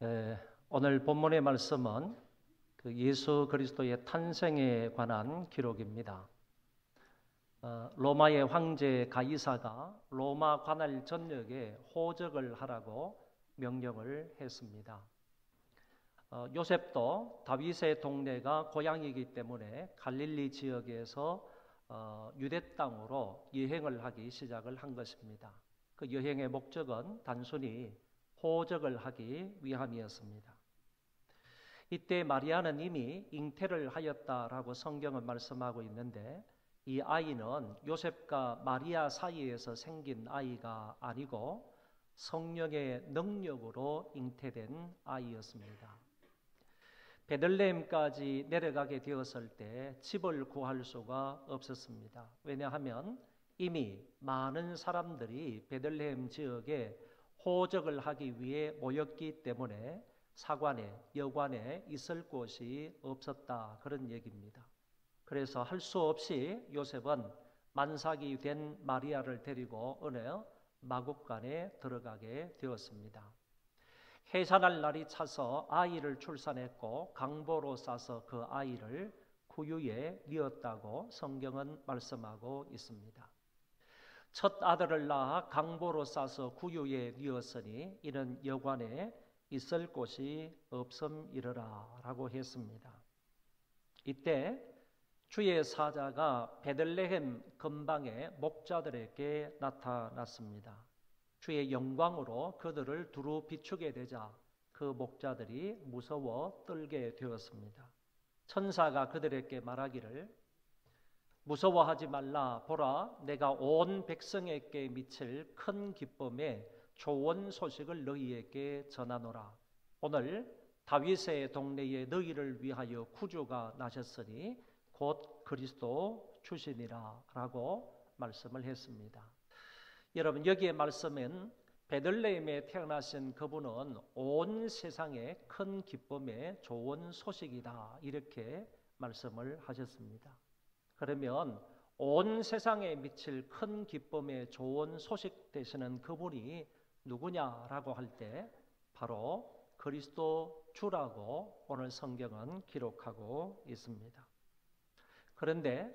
예, 오늘 본문의 말씀은 예수 그리스도의 탄생에 관한 기록입니다. 로마의 황제 가이사가 로마 관할 전역에 호적을 하라고 명령을 했습니다. 요셉도 다윗의 동네가 고향이기 때문에 갈릴리 지역에서 유대 땅으로 여행을 하기 시작을 한 것입니다. 그 여행의 목적은 단순히 호적을 하기 위함이었습니다. 이때 마리아는 이미 잉태를 하였다라고 성경은 말씀하고 있는데, 이 아이는 요셉과 마리아 사이에서 생긴 아이가 아니고 성령의 능력으로 잉태된 아이였습니다. 베들레헴까지 내려가게 되었을 때 집을 구할 수가 없었습니다. 왜냐하면 이미 많은 사람들이 베들레헴 지역에 호적을 하기 위해 모였기 때문에 사관에, 여관에 있을 곳이 없었다, 그런 얘기입니다. 그래서 할 수 없이 요셉은 만삭이 된 마리아를 데리고 어느 마국간에 들어가게 되었습니다. 해산할 날이 차서 아이를 출산했고 강보로 싸서 그 아이를 구유에 뉘었다고 성경은 말씀하고 있습니다. 첫 아들을 낳아 강보로 싸서 구유에 뉘었으니 이는 여관에 있을 곳이 없음이러라 라고 했습니다. 이때 주의 사자가 베들레헴 근방의 목자들에게 나타났습니다. 주의 영광으로 그들을 두루 비추게 되자 그 목자들이 무서워 떨게 되었습니다. 천사가 그들에게 말하기를 무서워하지 말라. 보라, 내가 온 백성에게 미칠 큰 기쁨에 좋은 소식을 너희에게 전하노라. 오늘 다윗의 동네에 너희를 위하여 구주가 나셨으니 곧 그리스도 주시니라 라고 말씀을 했습니다. 여러분, 여기에 말씀은 베들레헴에 태어나신 그분은 온 세상에 큰 기쁨의 좋은 소식이다, 이렇게 말씀을 하셨습니다. 그러면 온 세상에 미칠 큰 기쁨의 좋은 소식 되시는 그분이 누구냐라고 할 때 바로 그리스도 주라고 오늘 성경은 기록하고 있습니다. 그런데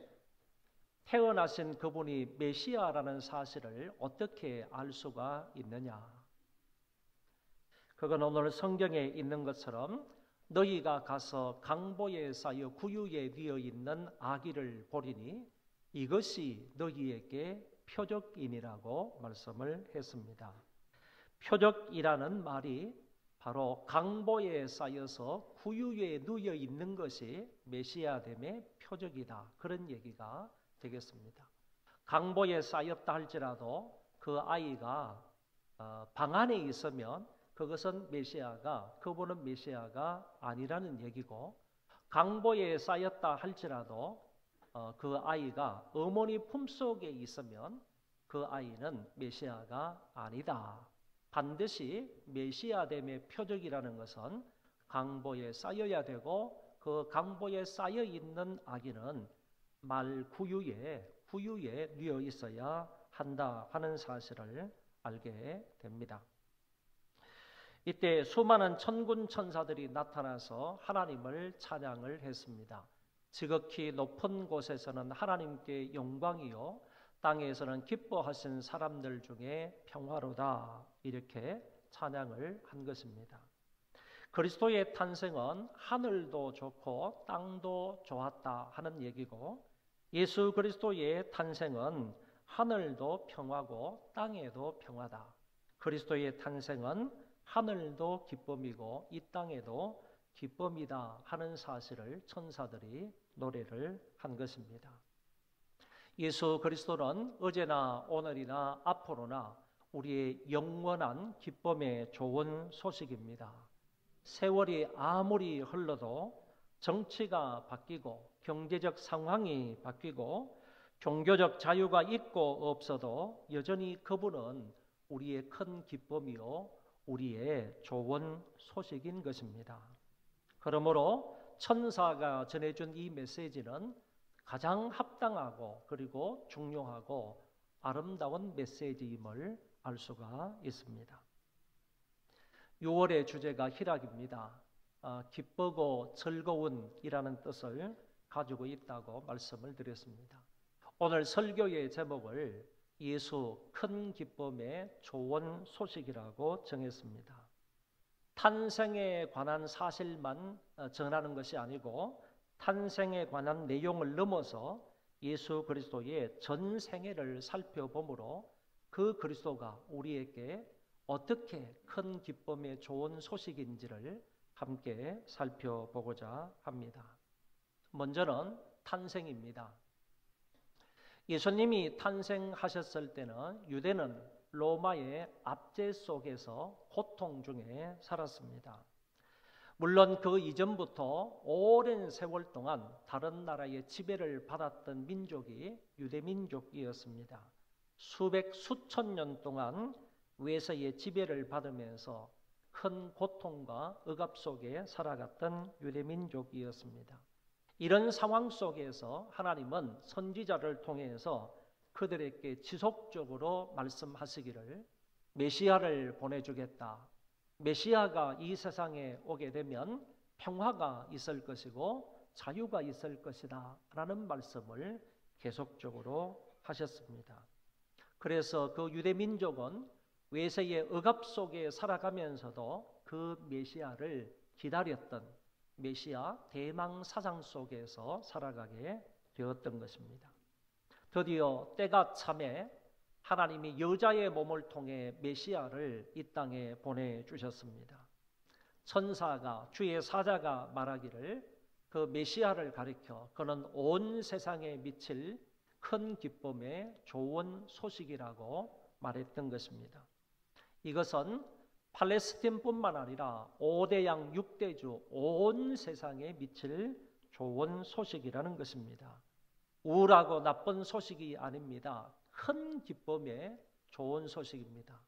태어나신 그분이 메시아라는 사실을 어떻게 알 수가 있느냐? 그건 오늘 성경에 있는 것처럼 너희가 가서 강보에 쌓여 구유에 뉘어 있는 아기를 보리니 이것이 너희에게 표적이니라고 말씀을 했습니다. 표적이라는 말이 바로 강보에 쌓여서 구유에 누워 있는 것이 메시아됨의 표적이다, 그런 얘기가 되겠습니다. 강보에 쌓였다 할지라도 그 아이가 방 안에 있으면 그것은 그분은 메시아가 아니라는 얘기고, 강보에 쌓였다 할지라도 그 아이가 어머니 품속에 있으면 그 아이는 메시아가 아니다. 반드시 메시아됨의 표적이라는 것은 강보에 쌓여야 되고, 그 강보에 쌓여 있는 아기는 말 구유에 뉘어 있어야 한다 하는 사실을 알게 됩니다. 이때 수많은 천군 천사들이 나타나서 하나님을 찬양을 했습니다. 지극히 높은 곳에서는 하나님께 영광이요, 땅에서는 기뻐하신 사람들 중에 평화로다, 이렇게 찬양을 한 것입니다. 그리스도의 탄생은 하늘도 좋고 땅도 좋았다 하는 얘기고, 예수 그리스도의 탄생은 하늘도 평화고 땅에도 평화다. 그리스도의 탄생은 하늘도 기쁨이고 이 땅에도 기쁨이다 하는 사실을 천사들이 노래를 한 것입니다. 예수 그리스도는 어제나 오늘이나 앞으로나 우리의 영원한 기쁨의 좋은 소식입니다. 세월이 아무리 흘러도 정치가 바뀌고 경제적 상황이 바뀌고 종교적 자유가 있고 없어도 여전히 그분은 우리의 큰 기쁨이요, 우리의 좋은 소식인 것입니다. 그러므로 천사가 전해준 이 메시지는 가장 합당하고 그리고 중요하고 아름다운 메시지임을 알 수가 있습니다. 6월의 주제가 희락입니다. 기쁘고 즐거운이라는 뜻을 가지고 있다고 말씀을 드렸습니다. 오늘 설교의 제목을 예수 큰 기쁨의 좋은 소식이라고 정했습니다. 탄생에 관한 사실만 전하는 것이 아니고 탄생에 관한 내용을 넘어서 예수 그리스도의 전 생애를 살펴보므로 그 그리스도가 우리에게 어떻게 큰 기쁨의 좋은 소식인지를 함께 살펴보고자 합니다. 먼저는 탄생입니다. 예수님이 탄생하셨을 때는 유대는 로마의 압제 속에서 고통 중에 살았습니다. 물론 그 이전부터 오랜 세월 동안 다른 나라의 지배를 받았던 민족이 유대 민족이었습니다. 수천 년 동안 외세의 지배를 받으면서 큰 고통과 억압 속에 살아갔던 유대 민족이었습니다. 이런 상황 속에서 하나님은 선지자를 통해서 그들에게 지속적으로 말씀하시기를 메시아를 보내주겠다. 메시아가 이 세상에 오게 되면 평화가 있을 것이고 자유가 있을 것이다 라는 말씀을 계속적으로 하셨습니다. 그래서 그 유대 민족은 외세의 억압 속에 살아가면서도 그 메시아를 기다렸던 메시아 대망 사상 속에서 살아가게 되었던 것입니다. 드디어 때가 참에 하나님이 여자의 몸을 통해 메시아를 이 땅에 보내주셨습니다. 천사가 주의 사자가 말하기를 그 메시아를 가리켜 그는 온 세상에 미칠 큰 기쁨의 좋은 소식이라고 말했던 것입니다. 이것은 팔레스틴뿐만 아니라 5대양 6대주 온 세상에 미칠 좋은 소식이라는 것입니다. 우울하고 나쁜 소식이 아닙니다. 큰 기쁨의 좋은 소식입니다.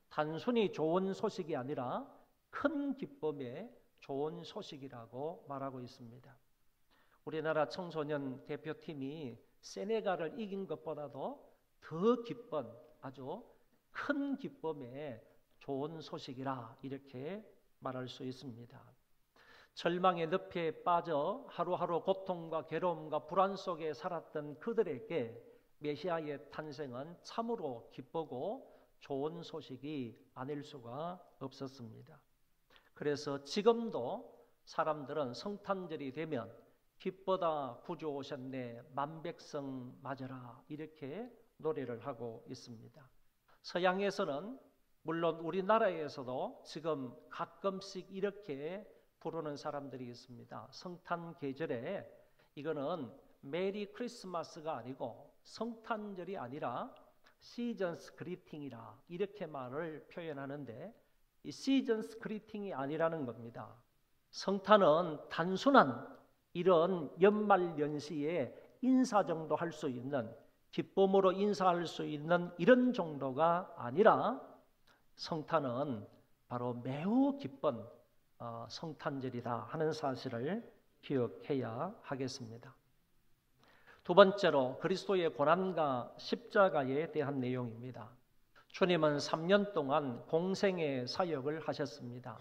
단순히 좋은 소식이 아니라 큰 기쁨의 좋은 소식이라고 말하고 있습니다. 우리나라 청소년 대표팀이 세네갈을 이긴 것보다도 더 기쁜 아주 큰 기쁨의 좋은 소식이라 이렇게 말할 수 있습니다. 절망의 늪에 빠져 하루하루 고통과 괴로움과 불안 속에 살았던 그들에게 메시아의 탄생은 참으로 기쁘고 좋은 소식이 아닐 수가 없었습니다. 그래서 지금도 사람들은 성탄절이 되면 기쁘다 구주 오셨네 만백성 맞으라 이렇게 노래를 하고 있습니다. 서양에서는 물론 우리나라에서도 지금 가끔씩 이렇게 부르는 사람들이 있습니다. 성탄 계절에 이거는 메리 크리스마스가 아니고 성탄절이 아니라 시즌스 그리팅이라 이렇게 말을 표현하는데 이 시즌스 그리팅이 아니라는 겁니다. 성탄은 단순한 이런 연말연시에 인사 정도 할 수 있는 기쁨으로 인사할 수 있는 이런 정도가 아니라 성탄은 바로 매우 기쁜 성탄절이다 하는 사실을 기억해야 하겠습니다. 두 번째로 그리스도의 고난과 십자가에 대한 내용입니다. 주님은 3년 동안 공생의 사역을 하셨습니다.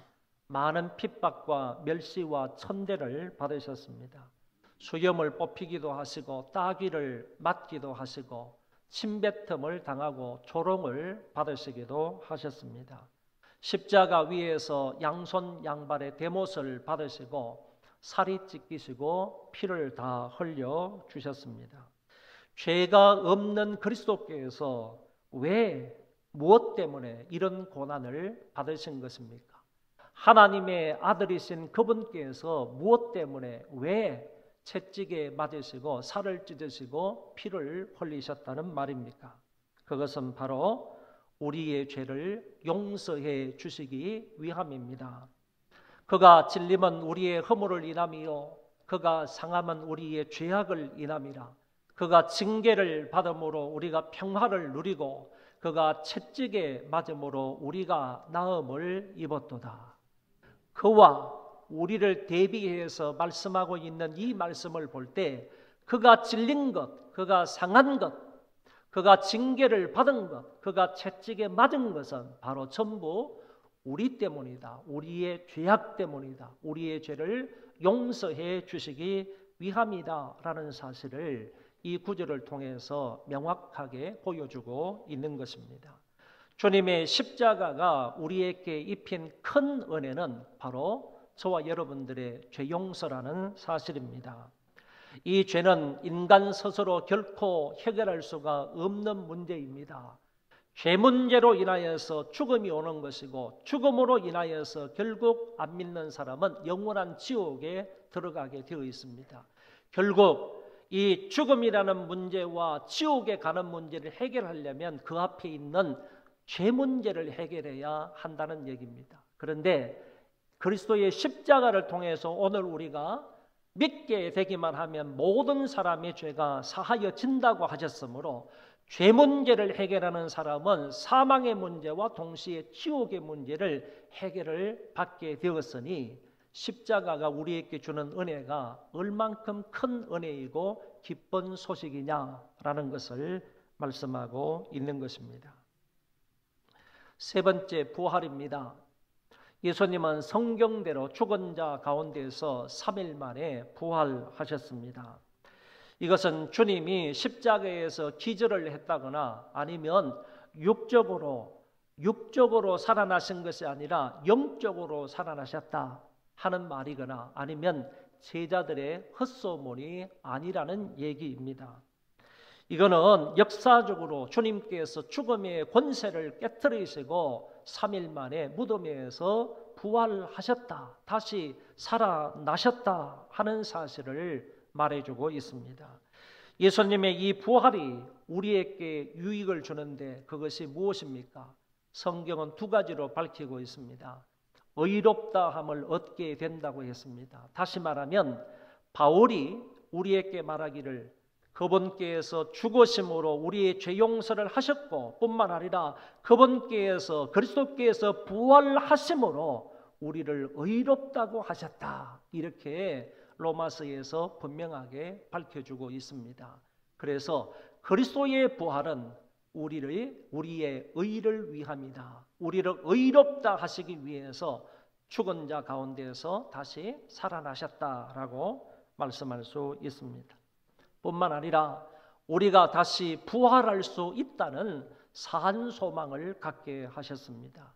많은 핍박과 멸시와 천대를 받으셨습니다. 수염을 뽑히기도 하시고 따귀를 맞기도 하시고 침뱉음을 당하고 조롱을 받으시기도 하셨습니다. 십자가 위에서 양손 양발의 대못을 받으시고 살이 찢기시고 피를 다 흘려 주셨습니다. 죄가 없는 그리스도께서 왜 무엇 때문에 이런 고난을 받으신 것입니까? 하나님의 아들이신 그분께서 무엇 때문에 왜 채찍에 맞으시고 살을 찢으시고 피를 흘리셨다는 말입니까? 그것은 바로 우리의 죄를 용서해 주시기 위함입니다. 그가 찔림은 우리의 허물을 인함이요 그가 상함은 우리의 죄악을 인함이라. 그가 징계를 받음으로 우리가 평화를 누리고 그가 채찍에 맞음으로 우리가 나음을 입었도다. 그와 우리를 대비해서 말씀하고 있는 이 말씀을 볼 때 그가 찔린 것, 그가 상한 것, 그가 징계를 받은 것, 그가 채찍에 맞은 것은 바로 전부 우리 때문이다. 우리의 죄악 때문이다. 우리의 죄를 용서해 주시기 위함이다 라는 사실을 이 구절을 통해서 명확하게 보여주고 있는 것입니다. 주님의 십자가가 우리에게 입힌 큰 은혜는 바로 저와 여러분들의 죄 용서라는 사실입니다. 이 죄는 인간 스스로 결코 해결할 수가 없는 문제입니다. 죄 문제로 인하여서 죽음이 오는 것이고 죽음으로 인하여서 결국 안 믿는 사람은 영원한 지옥에 들어가게 되어 있습니다. 결국 이 죽음이라는 문제와 지옥에 가는 문제를 해결하려면 그 앞에 있는 죄 문제를 해결해야 한다는 얘기입니다. 그런데 그리스도의 십자가를 통해서 오늘 우리가 믿게 되기만 하면 모든 사람의 죄가 사하여진다고 하셨으므로 죄 문제를 해결하는 사람은 사망의 문제와 동시에 지옥의 문제를 해결을 받게 되었으니 십자가가 우리에게 주는 은혜가 얼만큼 큰 은혜이고 기쁜 소식이냐라는 것을 말씀하고 있는 것입니다. 세 번째, 부활입니다. 예수님은 성경대로 죽은 자 가운데서 3일 만에 부활하셨습니다. 이것은 주님이 십자가에서 기절을 했다거나 아니면 육적으로 살아나신 것이 아니라 영적으로 살아나셨다 하는 말이거나 아니면 제자들의 헛소문이 아니라는 얘기입니다. 이거는 역사적으로 주님께서 죽음의 권세를 깨뜨리시고 3일 만에 무덤에서 부활하셨다, 다시 살아나셨다 하는 사실을 말해주고 있습니다. 예수님의 이 부활이 우리에게 유익을 주는데 그것이 무엇입니까? 성경은 두 가지로 밝히고 있습니다. 의롭다함을 얻게 된다고 했습니다. 다시 말하면 바울이 우리에게 말하기를 그분께서 죽으심으로 우리의 죄 용서를 하셨고 뿐만 아니라 그분께서 그리스도께서 부활하심으로 우리를 의롭다고 하셨다, 이렇게 로마서에서 분명하게 밝혀주고 있습니다. 그래서 그리스도의 부활은 우리의 의를 위함이다. 우리를 의롭다 하시기 위해서 죽은 자 가운데서 다시 살아나셨다라고 말씀할 수 있습니다. 뿐만 아니라 우리가 다시 부활할 수 있다는 산 소망을 갖게 하셨습니다.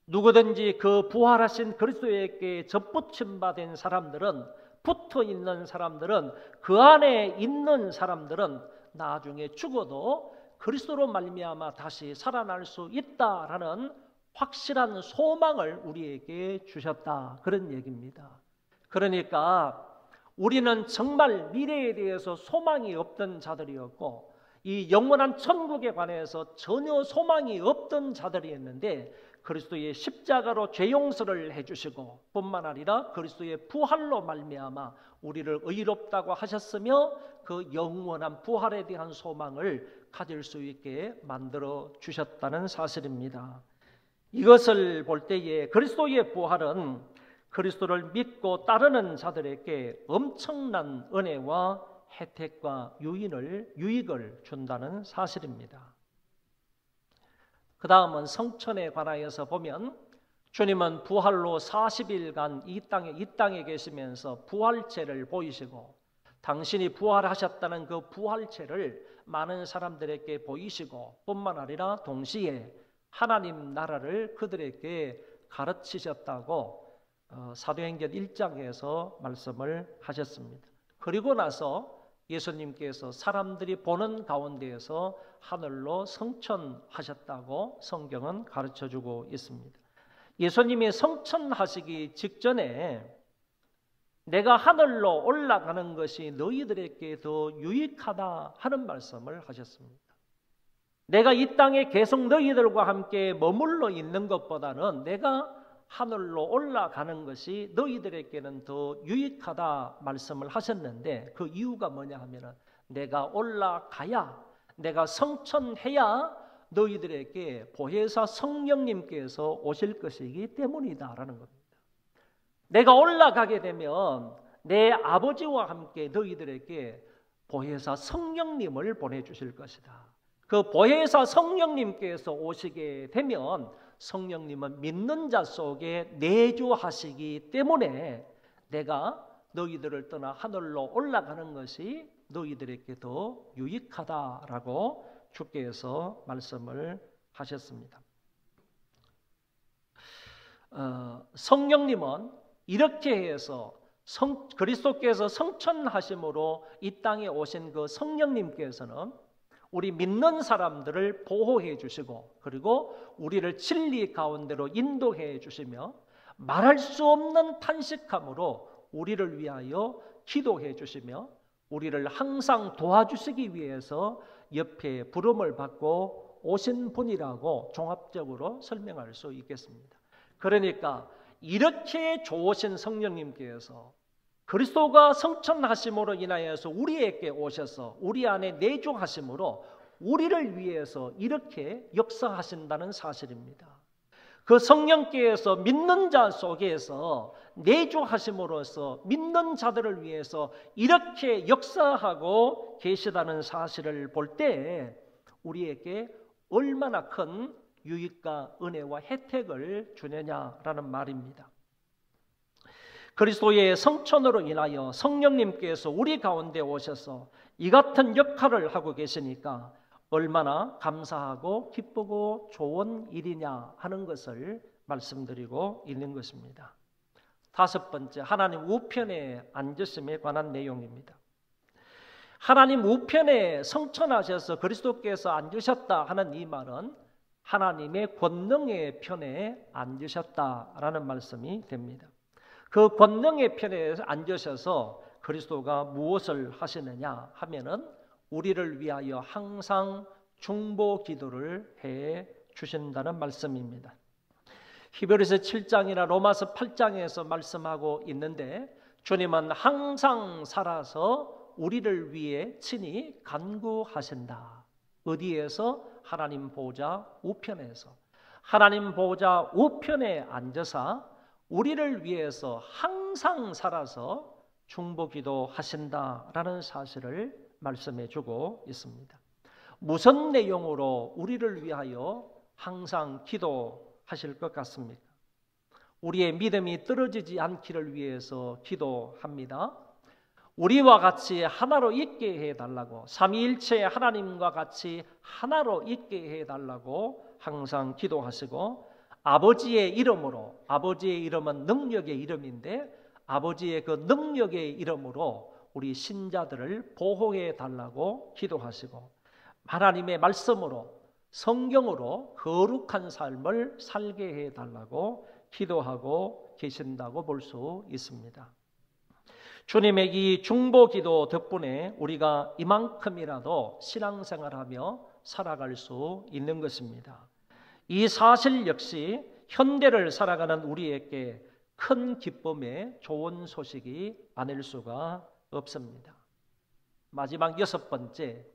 누구든지 그 부활하신 그리스도에게 접붙임 받은 사람들은, 붙어 있는 사람들은, 그 안에 있는 사람들은 나중에 죽어도 그리스도로 말미암아 다시 살아날 수 있다라는 확실한 소망을 우리에게 주셨다, 그런 얘기입니다. 그러니까 우리는 정말 미래에 대해서 소망이 없던 자들이었고 이 영원한 천국에 관해서 전혀 소망이 없던 자들이었는데 그리스도의 십자가로 죄 용서를 해주시고 뿐만 아니라 그리스도의 부활로 말미암아 우리를 의롭다고 하셨으며 그 영원한 부활에 대한 소망을 가질 수 있게 만들어 주셨다는 사실입니다. 이것을 볼 때에 그리스도의 부활은 그리스도를 믿고 따르는 자들에게 엄청난 은혜와 혜택과 유익을 준다는 사실입니다. 그 다음은 성천에 관하여서 보면 주님은 부활로 40일간 이 땅에 계시면서 부활체를 보이시고 당신이 부활하셨다는 그 부활체를 많은 사람들에게 보이시고 뿐만 아니라 동시에 하나님 나라를 그들에게 가르치셨다고 사도행전 1장에서 말씀을 하셨습니다. 그리고 나서 예수님께서 사람들이 보는 가운데에서 하늘로 성천하셨다고 성경은 가르쳐주고 있습니다. 예수님이 성천하시기 직전에 내가 하늘로 올라가는 것이 너희들에게 더 유익하다 하는 말씀을 하셨습니다. 내가 이 땅에 계속 너희들과 함께 머물러 있는 것보다는 내가 하늘로 올라가는 것이 너희들에게는 더 유익하다 말씀을 하셨는데 그 이유가 뭐냐 하면은 내가 올라가야, 내가 성천해야 너희들에게 보혜사 성령님께서 오실 것이기 때문이다라는 겁니다. 내가 올라가게 되면 내 아버지와 함께 너희들에게 보혜사 성령님을 보내주실 것이다. 그 보혜사 성령님께서 오시게 되면 성령님은 믿는 자 속에 내주하시기 때문에 내가 너희들을 떠나 하늘로 올라가는 것이 너희들에게 더 유익하다라고 주께서 말씀을 하셨습니다. 성령님은 이렇게 해서 그리스도께서 성천하심으로 이 땅에 오신 그 성령님께서는 우리 믿는 사람들을 보호해 주시고 그리고 우리를 진리 가운데로 인도해 주시며 말할 수 없는 탄식함으로 우리를 위하여 기도해 주시며 우리를 항상 도와주시기 위해서 옆에 부름을 받고 오신 분이라고 종합적으로 설명할 수 있겠습니다. 그러니까 이렇게 좋으신 성령님께서 그리스도가 성천하심으로 인하여서 우리에게 오셔서 우리 안에 내주하심으로 우리를 위해서 이렇게 역사하신다는 사실입니다. 그 성령께서 믿는 자 속에서 내주하심으로써 믿는 자들을 위해서 이렇게 역사하고 계시다는 사실을 볼 때 우리에게 얼마나 큰 유익과 은혜와 혜택을 주느냐라는 말입니다. 그리스도의 성천으로 인하여 성령님께서 우리 가운데 오셔서 이 같은 역할을 하고 계시니까 얼마나 감사하고 기쁘고 좋은 일이냐 하는 것을 말씀드리고 있는 것입니다. 다섯 번째, 하나님 우편에 앉으심에 관한 내용입니다. 하나님 우편에 성천하셔서 그리스도께서 앉으셨다 하는 이 말은 하나님의 권능의 편에 앉으셨다라는 말씀이 됩니다. 그 권능의 편에 앉으셔서 그리스도가 무엇을 하시느냐 하면은 우리를 위하여 항상 중보 기도를 해 주신다는 말씀입니다. 히브리서 7장이나 로마서 8장에서 말씀하고 있는데 주님은 항상 살아서 우리를 위해 친히 간구하신다. 어디에서? 하나님 보좌 우편에서. 하나님 보좌 우편에 앉아서 우리를 위해서 항상 살아서 중보 기도하신다라는 사실을 말씀해 주고 있습니다. 무슨 내용으로 우리를 위하여 항상 기도하실 것 같습니까? 우리의 믿음이 떨어지지 않기를 위해서 기도합니다. 우리와 같이 하나로 있게 해달라고, 삼위일체 하나님과 같이 하나로 있게 해달라고 항상 기도하시고 아버지의 이름으로, 아버지의 이름은 능력의 이름인데 아버지의 그 능력의 이름으로 우리 신자들을 보호해 달라고 기도하시고 하나님의 말씀으로 성경으로 거룩한 삶을 살게 해 달라고 기도하고 계신다고 볼 수 있습니다. 주님의 이 중보 기도 덕분에 우리가 이만큼이라도 신앙생활하며 살아갈 수 있는 것입니다. 이 사실 역시 현대를 살아가는 우리에게 큰 기쁨의 좋은 소식이 아닐 수가 없습니다. 마지막 여섯 번째,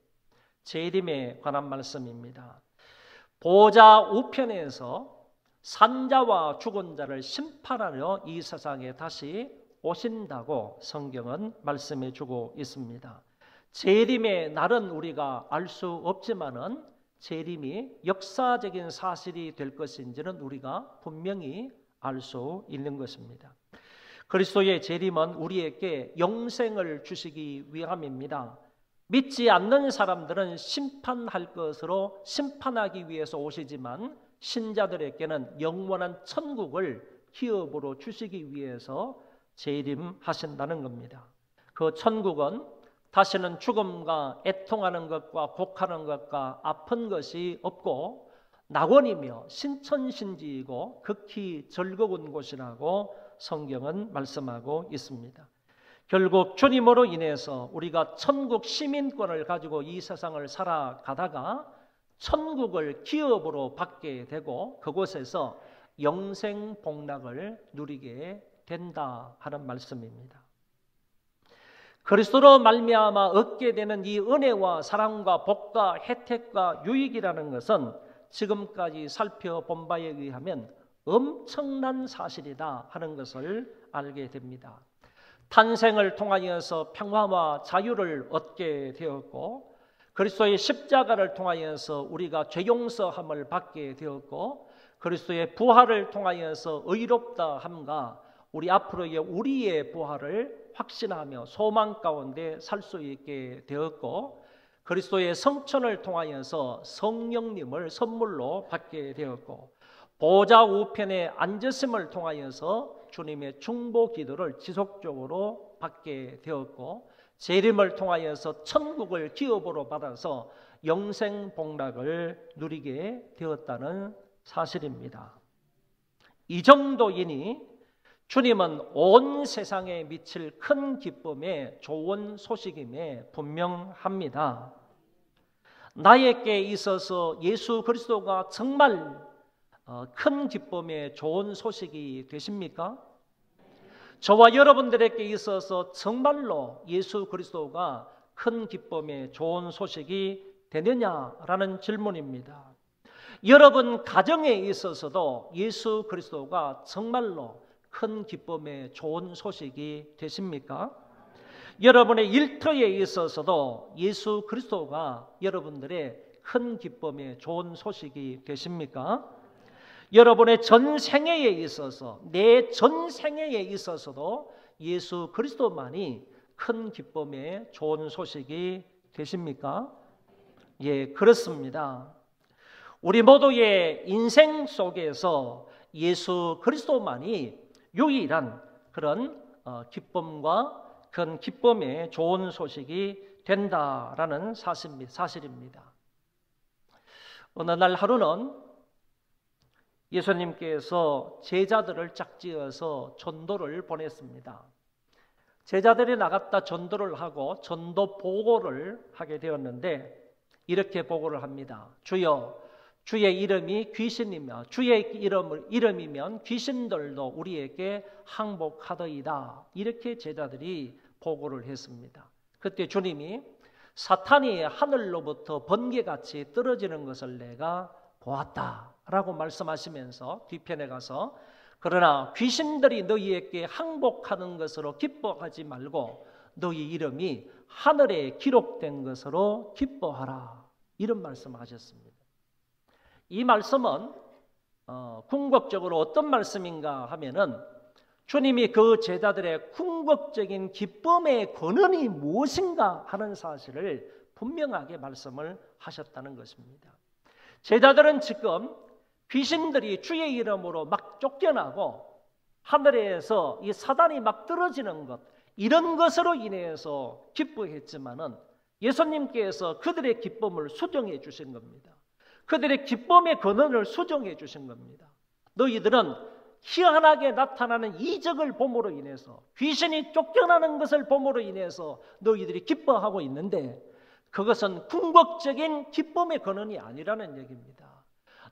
재림에 관한 말씀입니다. 보좌 우편에서 산자와 죽은 자를 심판하려 이 세상에 다시 오신다고 성경은 말씀해 주고 있습니다. 재림의 날은 우리가 알 수 없지만은 재림이 역사적인 사실이 될 것인지는 우리가 분명히 알 수 있는 것입니다. 그리스도의 재림은 우리에게 영생을 주시기 위함입니다. 믿지 않는 사람들은 심판할 것으로 심판하기 위해서 오시지만 신자들에게는 영원한 천국을 기업으로 주시기 위해서 재림하신다는 겁니다. 그 천국은 다시는 죽음과 애통하는 것과 곡하는 것과 아픈 것이 없고 낙원이며 신천신지이고 극히 즐거운 곳이라고 성경은 말씀하고 있습니다. 결국 주님으로 인해서 우리가 천국 시민권을 가지고 이 세상을 살아가다가 천국을 기업으로 받게 되고 그곳에서 영생 복락을 누리게 된다 하는 말씀입니다. 그리스도로 말미암아 얻게 되는 이 은혜와 사랑과 복과 혜택과 유익이라는 것은 지금까지 살펴본 바에 의하면 엄청난 사실이다 하는 것을 알게 됩니다. 탄생을 통하여서 평화와 자유를 얻게 되었고 그리스도의 십자가를 통하여서 우리가 죄 용서함을 받게 되었고 그리스도의 부활을 통하여서 의롭다 함과 우리 앞으로의 우리의 부활을 확신하며 소망 가운데 살 수 있게 되었고, 그리스도의 성천을 통하여서 성령님을 선물로 받게 되었고, 보좌 우편에 앉으심을 통하여서 주님의 중보 기도를 지속적으로 받게 되었고, 재림을 통하여서 천국을 기업으로 받아서 영생 복락을 누리게 되었다는 사실입니다. 이 정도이니 주님은 온 세상에 미칠 큰 기쁨의 좋은 소식임에 분명합니다. 나에게 있어서 예수 그리스도가 정말 큰 기쁨의 좋은 소식이 되십니까? 저와 여러분들에게 있어서 정말로 예수 그리스도가 큰 기쁨의 좋은 소식이 되느냐라는 질문입니다. 여러분 가정에 있어서도 예수 그리스도가 정말로 큰 기쁨의 좋은 소식이 되십니까? 여러분의 일터에 있어서도 예수 그리스도가 여러분들의 큰 기쁨의 좋은 소식이 되십니까? 여러분의 전생애에 있어서, 내 전생애에 있어서도 예수 그리스도만이 큰 기쁨의 좋은 소식이 되십니까? 예, 그렇습니다. 우리 모두의 인생 속에서 예수 그리스도만이 유일한 그런 기쁨과 큰 기쁨의 좋은 소식이 된다라는 사실입니다. 어느 날 하루는 예수님께서 제자들을 짝지어서 전도를 보냈습니다. 제자들이 나갔다 전도를 하고 전도 보고를 하게 되었는데 이렇게 보고를 합니다. 주여, 주의 이름이 귀신이며 주의 이름이면 귀신들도 우리에게 항복하더이다. 이렇게 제자들이 보고를 했습니다. 그때 주님이 사탄이 하늘로부터 번개같이 떨어지는 것을 내가 보았다라고 말씀하시면서 뒤편에 가서 그러나 귀신들이 너희에게 항복하는 것으로 기뻐하지 말고 너희 이름이 하늘에 기록된 것으로 기뻐하라. 이런 말씀하셨습니다. 이 말씀은 궁극적으로 어떤 말씀인가 하면은 주님이 그 제자들의 궁극적인 기쁨의 근원이 무엇인가 하는 사실을 분명하게 말씀을 하셨다는 것입니다. 제자들은 지금 귀신들이 주의 이름으로 막 쫓겨나고 하늘에서 이 사단이 막 떨어지는 것, 이런 것으로 인해서 기뻐했지만은 예수님께서 그들의 기쁨을 수정해 주신 겁니다. 그들의 기쁨의 근원을 수정해 주신 겁니다. 너희들은 희한하게 나타나는 이적을 봄으로 인해서, 귀신이 쫓겨나는 것을 봄으로 인해서 너희들이 기뻐하고 있는데 그것은 궁극적인 기쁨의 근원이 아니라는 얘기입니다.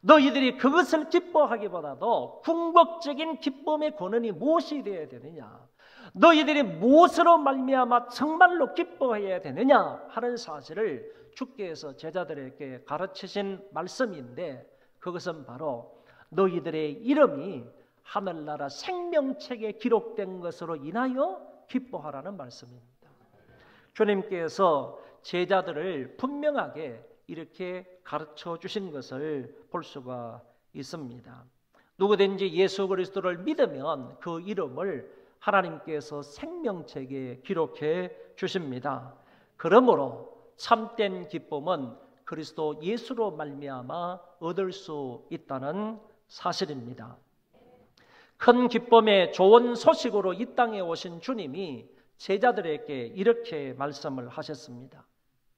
너희들이 그것을 기뻐하기보다도 궁극적인 기쁨의 근원이 무엇이 되어야 되느냐, 너희들이 무엇으로 말미암아 정말로 기뻐해야 되느냐 하는 사실을 주께서 제자들에게 가르치신 말씀인데, 그것은 바로 너희들의 이름이 하늘나라 생명책에 기록된 것으로 인하여 기뻐하라는 말씀입니다. 주님께서 제자들을 분명하게 이렇게 가르쳐 주신 것을 볼 수가 있습니다. 누구든지 예수 그리스도를 믿으면 그 이름을 하나님께서 생명책에 기록해 주십니다. 그러므로 참된 기쁨은 그리스도 예수로 말미암아 얻을 수 있다는 사실입니다. 큰 기쁨의 좋은 소식으로 이 땅에 오신 주님이 제자들에게 이렇게 말씀을 하셨습니다.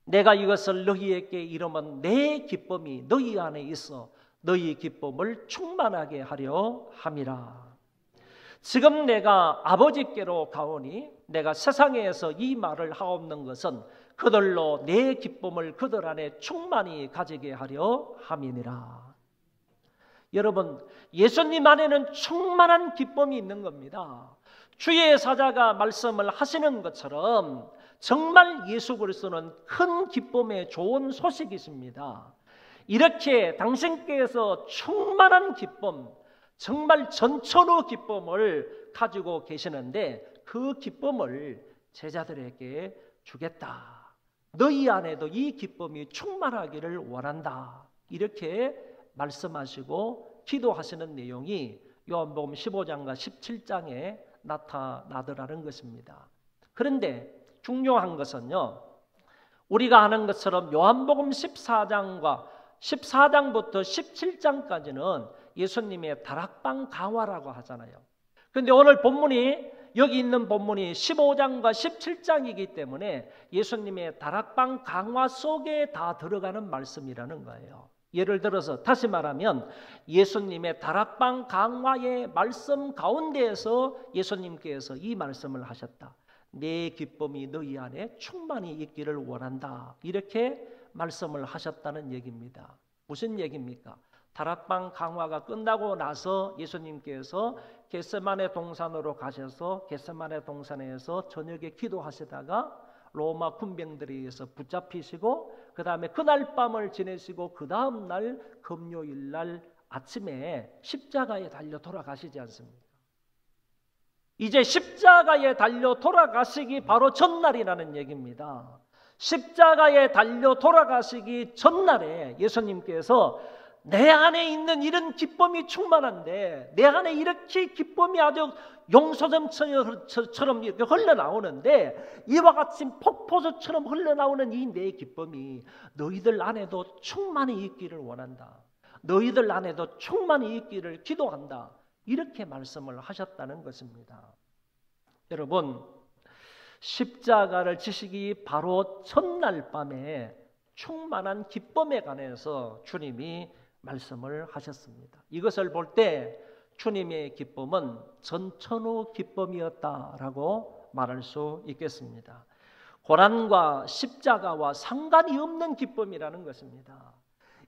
내가 이것을 너희에게 이르면 내 기쁨이 너희 안에 있어 너희 기쁨을 충만하게 하려 함이라. 지금 내가 아버지께로 가오니 내가 세상에서 이 말을 하옵는 것은 그들로 내 기쁨을 그들 안에 충만히 가지게 하려 함이니라. 여러분, 예수님 안에는 충만한 기쁨이 있는 겁니다. 주의 사자가 말씀을 하시는 것처럼 정말 예수 그리스도는 큰 기쁨의 좋은 소식이십니다. 이렇게 당신께서 충만한 기쁨, 정말 전천후 기쁨을 가지고 계시는데 그 기쁨을 제자들에게 주겠다. 너희 안에도 이 기쁨이 충만하기를 원한다. 이렇게 말씀하시고 기도하시는 내용이 요한복음 15장과 17장에 나타나더라는 것입니다. 그런데 중요한 것은요, 우리가 아는 것처럼 요한복음 14장부터 17장까지는 예수님의 다락방 강화라고 하잖아요. 그런데 오늘 본문이, 여기 있는 본문이 15장과 17장이기 때문에 예수님의 다락방 강화 속에 다 들어가는 말씀이라는 거예요. 예를 들어서 다시 말하면 예수님의 다락방 강화의 말씀 가운데에서 예수님께서 이 말씀을 하셨다. 내 기쁨이 너희 안에 충만히 있기를 원한다. 이렇게 말씀을 하셨다는 얘기입니다. 무슨 얘기입니까? 다락방 강화가 끝나고 나서 예수님께서 겟세마네 동산으로 가셔서 겟세마네 동산에서 저녁에 기도하시다가 로마 군병들에 의해서 붙잡히시고 그 다음에 그날 밤을 지내시고 그 다음 날 금요일 날 아침에 십자가에 달려 돌아가시지 않습니까? 이제 십자가에 달려 돌아가시기 바로 전날이라는 얘기입니다. 십자가에 달려 돌아가시기 전날에 예수님께서 내 안에 있는 이런 기쁨이 충만한데, 내 안에 이렇게 기쁨이 아주 용소점처럼 이렇게 흘러나오는데, 이와 같이 폭포수처럼 흘러나오는 이 내 기쁨이 너희들 안에도 충만히 있기를 원한다. 너희들 안에도 충만히 있기를 기도한다. 이렇게 말씀을 하셨다는 것입니다. 여러분, 십자가를 지시기 바로 전날 밤에 충만한 기쁨에 관해서 주님이 말씀을 하셨습니다. 이것을 볼 때 주님의 기쁨은 전천후 기쁨이었다라고 말할 수 있겠습니다. 고난과 십자가와 상관이 없는 기쁨이라는 것입니다.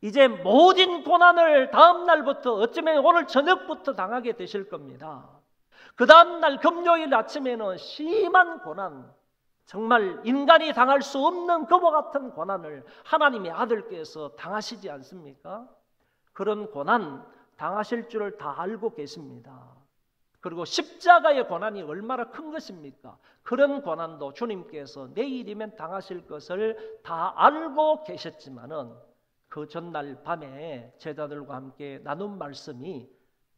이제 모든 고난을 다음 날부터, 어쩌면 오늘 저녁부터 당하게 되실 겁니다. 그 다음 날 금요일 아침에는 심한 고난, 정말 인간이 당할 수 없는 그와 같은 고난을 하나님의 아들께서 당하시지 않습니까? 그런 고난 당하실 줄을 다 알고 계십니다. 그리고 십자가의 고난이 얼마나 큰 것입니까? 그런 고난도 주님께서 내일이면 당하실 것을 다 알고 계셨지만은 그 전날 밤에 제자들과 함께 나눈 말씀이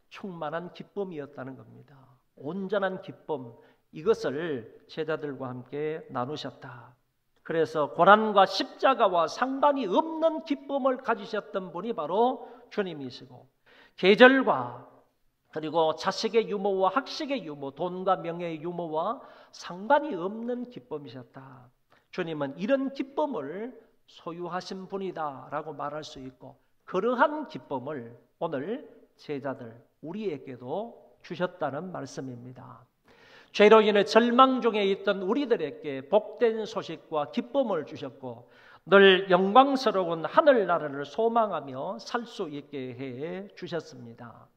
충만한 기쁨이었다는 겁니다. 온전한 기쁨, 이것을 제자들과 함께 나누셨다. 그래서 고난과 십자가와 상관이 없는 기쁨을 가지셨던 분이 바로 주님이시고, 계절과 그리고 자식의 유모와 학식의 유모, 돈과 명예의 유모와 상관이 없는 기쁨이셨다. 주님은 이런 기쁨을 소유하신 분이다 라고 말할 수 있고, 그러한 기쁨을 오늘 제자들 우리에게도 주셨다는 말씀입니다. 죄로 인해 절망 중에 있던 우리들에게 복된 소식과 기쁨을 주셨고, 늘 영광스러운 하늘나라를 소망하며 살 수 있게 해 주셨습니다.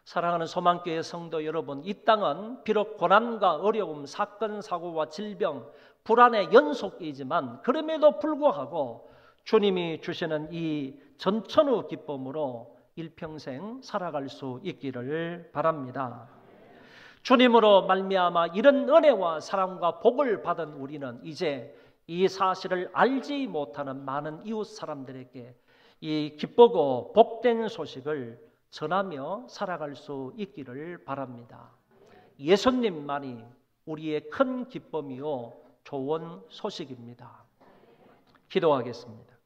사랑하는 소망교회 성도 여러분, 이 땅은 비록 고난과 어려움, 사건, 사고와 질병, 불안의 연속이지만 그럼에도 불구하고 주님이 주시는 이 전천후 기쁨으로 일평생 살아갈 수 있기를 바랍니다. 주님으로 말미암아 이런 은혜와 사랑과 복을 받은 우리는 이제 이 사실을 알지 못하는 많은 이웃 사람들에게 이 기쁘고 복된 소식을 전하며 살아갈 수 있기를 바랍니다. 예수님만이 우리의 큰 기쁨이요 좋은 소식입니다. 기도하겠습니다.